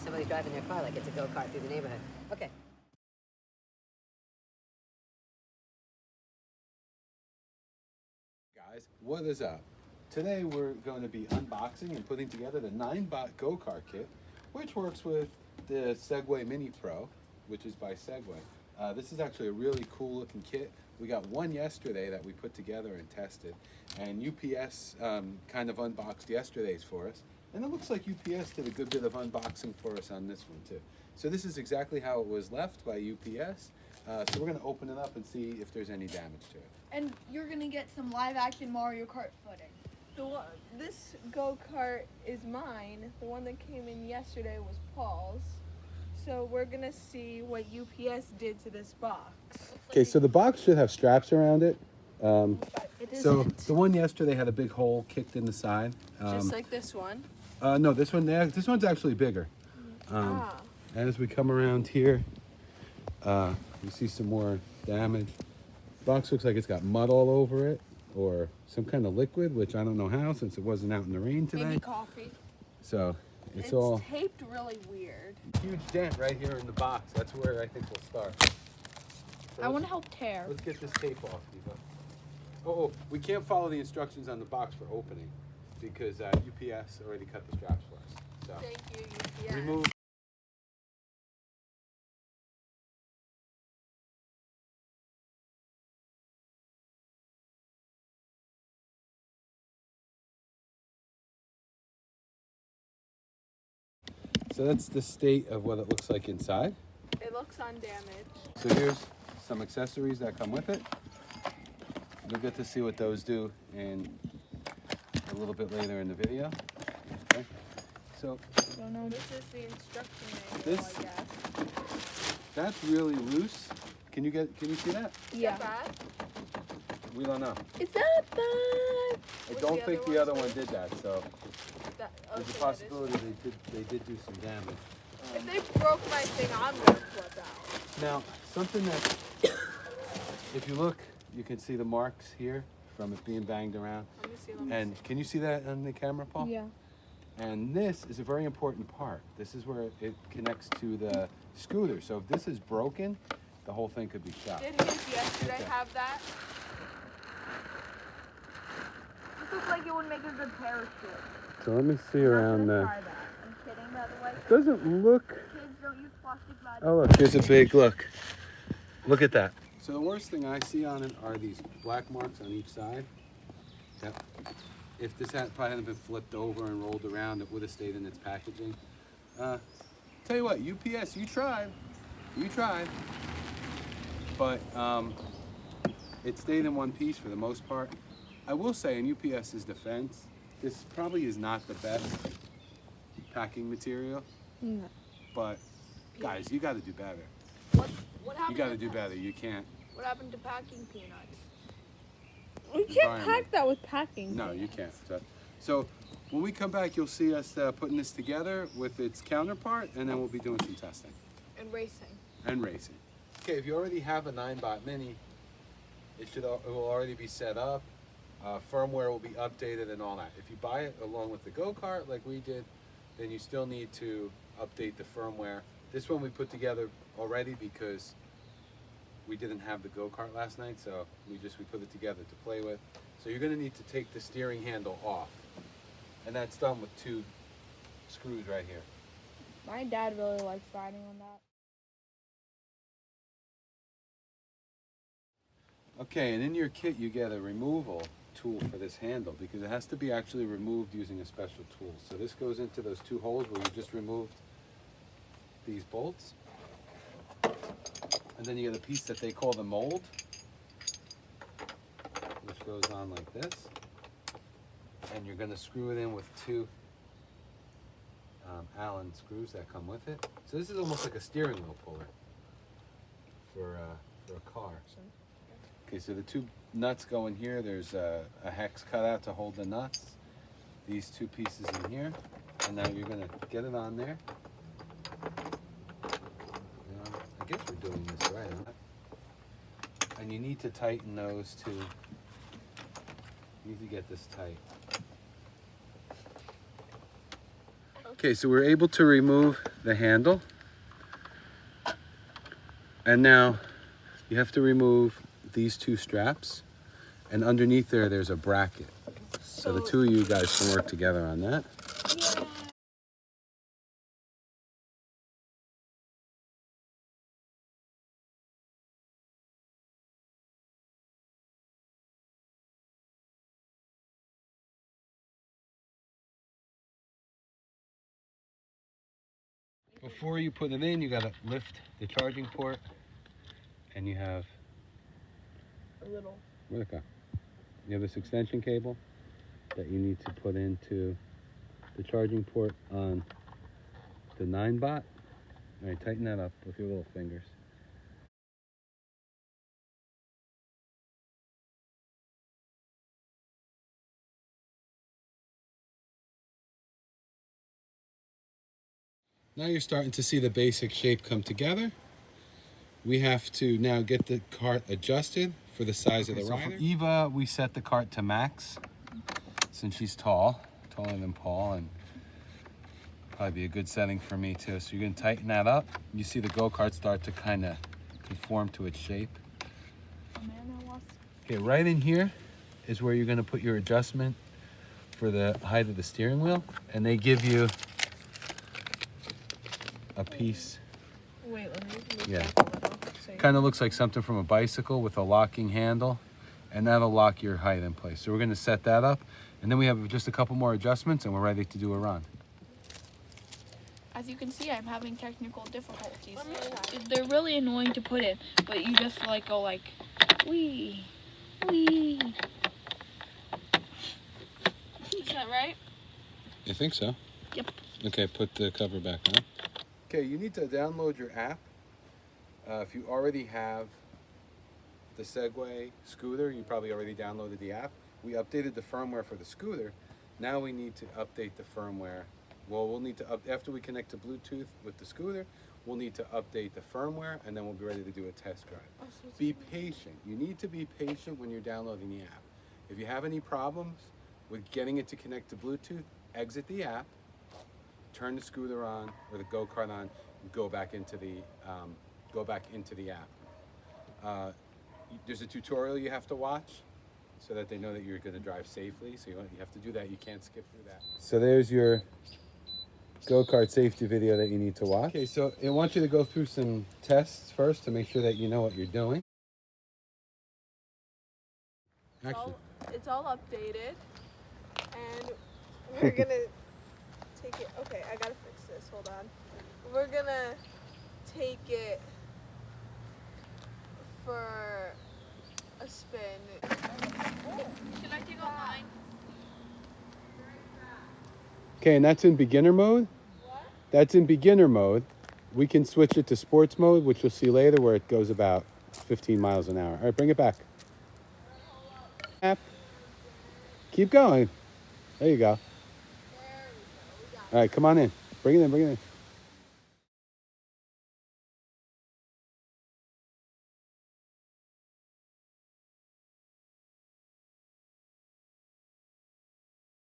somebody's driving their car like it's a go-kart through the neighborhood. Okay. Guys, what is up? Today we're going to be unboxing and putting together the ninebot Gokart kit, which works with the Segway Mini Pro, which is by Segway. This is actually a really cool looking kit. We got one yesterday that we put together and tested, and UPS kind of unboxed yesterday's for us. And it looks like UPS did a good bit of unboxing for us on this one too. So this is exactly how it was left by UPS. So we're going to open it up and see if there's any damage to it. And you're going to get some live action Mario Kart footage. This go-kart is mine. The one that came in yesterday was Paul's. So we're going to see what UPS did to this box. Okay, so the box should have straps around it. It So isn't. the one yesterday had a big hole kicked in the side. Just like this one. No, this one's actually bigger. As we come around here, you see some more damage. Box looks like it's got mud all over it, or some kind of liquid, which I don't know how, since it wasn't out in the rain today. Maybe coffee. So it's It's all taped really weird. huge dent right here in the box. That's where I think we'll start. So I want to help tear. let's get this tape off, Eva. Oh, we can't follow the instructions on the box for opening because UPS already cut the straps for us. So Thank you, UPS. remove. So that's the state of what it looks like inside. It looks undamaged. So here's some accessories that come with it. You'll get to see what those do in a little bit later in the video. Okay. So Don't know. This is the instruction manual, This- I guess. that's really loose. Can you see that? Yeah. We don't know. It's not bad. I What's don't the think other the other one one did that, so That, there's a okay, that is- possibility they did do some damage. If they broke my thing, I'm gonna flip out. Now, something that, if you look, you can see the marks here from it being banged around. Let me see. Let me And can you see that on the camera, Paul? see. Yeah. And this is a very important part. This is where it connects to the scooter. So if this is broken, the whole thing could be shot. Did his yesterday Okay. have that? This looks like it would make a good parachute. So let me see I'm around gonna the. try that. I'm kidding, by the way. Doesn't look. Kids don't use plastic bags. Oh look, here's a big look. Look at that. So the worst thing I see on it are these black marks on each side. That if this probably hadn't been flipped over and rolled around, it would have stayed in its packaging. Tell you what, UPS, you tried, but it stayed in one piece for the most part. I will say, in UPS's defense, this probably is not the best packing material, No. but guys, you got to do better. What You happened? got to do better. You can't. What happened to packing peanuts? We can't Environment. pack that with packing. No, you can't. So when we come back, you'll see us putting this together with its counterpart, and then we'll be doing some testing And racing. and racing. Okay, if you already have a ninebot Mini, it will already be set up. Firmware will be updated and all that. If you buy it along with the Gokart like we did, then you still need to update the firmware. This one we put together already because we didn't have the Gokart last night, so we put it together to play with. So you're going to need to take the steering handle off, and that's done with 2 screws right here. My dad really likes riding on that. Okay, and in your kit you get a removal tool for this handle because it has to be actually removed using a special tool. So this goes into those 2 holes where you just removed these bolts. And then you get a piece that they call the mold, which goes on like this. And you're going to screw it in with 2 Allen screws that come with it. So this is almost like a steering wheel puller for a car. Okay, so the 2 nuts go in here. There's a hex cutout to hold the nuts. These 2 pieces in here. And now you're going to get it on there. I guess we're doing this right, huh? And you need to tighten those 2. You need to get this tight. Okay, so we're able to remove the handle. And now you have to remove these two straps. And underneath there, there's a bracket. So the two of you guys can work together on that. Yeah. Before you put it in, you gotta lift the charging port, and you have A little. where'd it go? You have this extension cable that you need to put into the charging port on the ninebot. All right, tighten that up with your little fingers. Now you're starting to see the basic shape come together. We have to now get the cart adjusted for the size of the rider. For Eva, we set the cart to max since she's taller than Paul, and probably be a good setting for me too. So you're gonna tighten that up. You see the go-kart start to kind of conform to its shape. Okay, right in here is where you're gonna put your adjustment for the height of the steering wheel, and they give you a piece. Wait, let me move Yeah. back a little. Kind of looks like something from a bicycle with a locking handle, and that'll lock your height in place. So we're gonna set that up, and then we have just a couple more adjustments and we're ready to do a run. As you can see, I'm having technical difficulties. They're really annoying to put in, but you just like go like, wee, wee. Is that right? I think so. Yep. Okay, put the cover back on. Okay, you need to download your app. If you already have the Segway scooter, you probably already downloaded the app. We updated the firmware for the scooter. Now we need to update the firmware. Well, we'll need to, after we connect to Bluetooth with the scooter, we'll need to update the firmware, and then we'll be ready to do a test drive. Be patient. You need to be patient when you're downloading the app. If you have any problems with getting it to connect to Bluetooth, exit the app, turn the scooter on or the go-kart on, and go back into the app. There's a tutorial you have to watch so that they know that you're going to drive safely. So you have to do that. You can't skip through that. So there's your go-kart safety video that you need to watch. Okay, so I want you to go through some tests first to make sure that you know what you're doing. Actually, It's all updated, and we're gonna take it. Okay, I gotta fix this. Hold on. We're gonna take it for a spin. Can I take out mine? okay, and that's in beginner mode. What? That's in beginner mode. We can switch it to sports mode, which you'll see later, where it goes about 15 miles an hour. All right, bring it back. App. Keep going. There you go. All right, come on in. Bring it in, bring it in.